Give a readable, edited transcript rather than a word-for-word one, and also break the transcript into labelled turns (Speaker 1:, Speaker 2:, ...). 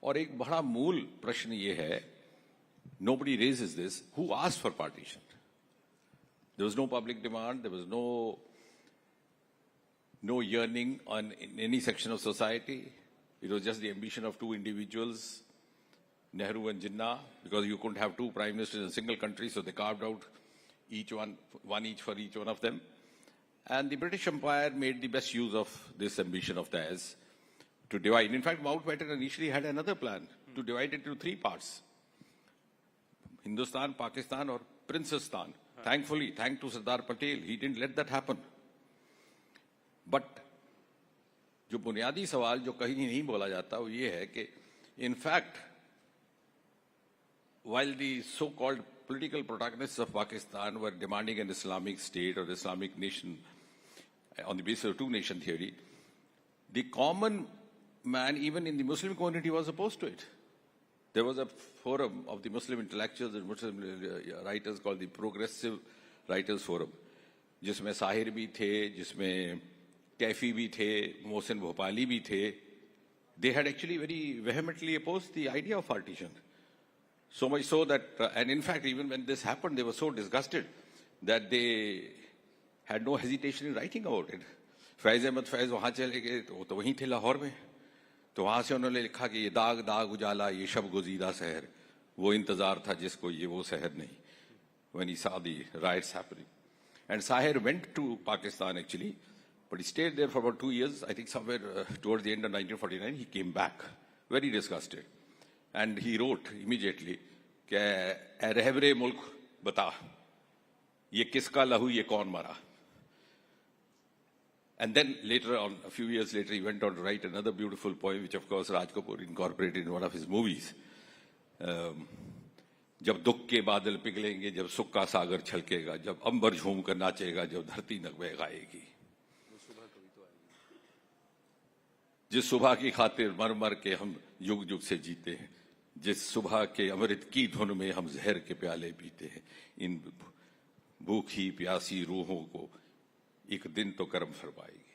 Speaker 1: और एक बड़ा मूल प्रश्न ये है, nobody raises this, who asked for partition? There was no public demand, there was no yearning in any section of society. It was just the ambition of two individuals, Nehru and Jinnah, because you couldn't have two prime ministers in a single country, so they carved out one each for each one of them. And the British Empire made the best use of this ambition of theirs to divide. In fact, Mountbatten initially had another plan to divide it into three parts: Hindustan, Pakistan, or Princesstan. Thankfully, thanks to Sardar Patel, he didn't let that happen. But जो बुनियादी सवाल जो कहीं नहीं बोला जाता वो ये है कि in fact, while the so-called political protagonists of Pakistan were demanding an Islamic state or Islamic nation on the basis of two-nation theory, the common man, even in the Muslim community, was opposed to it. There was a forum of the Muslim intellectuals and Muslim writers called the Progressive Writers Forum, जिसमें साहिर भी थे, जिसमें कैफी भी थे, मोहसिन भोपाली भी थे. They had actually very vehemently opposed the idea of partition. So much so that, and in fact, even when this happened, they were so disgusted that they had no hesitation in writing about it. फैज़ अहमद फैज़ वहाँ चले गए, वो तो वहीं थे लाहौर में. तो वहाँ से उन्होंने लिखा कि ये दाग दाग उजाला, ये शब गुज़ीदा शहर, वो इंतज़ार था जिसको ये वो शहर नहीं. When he saw the riots happening. And Sahir went to Pakistan actually, but he stayed there for about 2 years. I think somewhere towards the end of 1949, he came back, very disgusted. And he wrote immediately, कि रहबरे मुल्क बता, ये किसका लहू ये कौन मरा. And then later on, a few years later, he went on to write another beautiful poem, which of course Raj Kapoor incorporated in one of his movies. जब दुख के बादल पिघलेंगे, जब सुख का सागर छलकेगा, जब अंबर झूम कर नाचेगा, जब धरती नगमे गाएगी. जिस सुबह की खातिर मर मर के हम युग युग से जीते हैं, जिस सुबह के अमृत की धुन में हम जहर के प्याले पीते हैं, इन भूखी प्यासी रूहों को एक दिन तो कर्म फरमाएगी.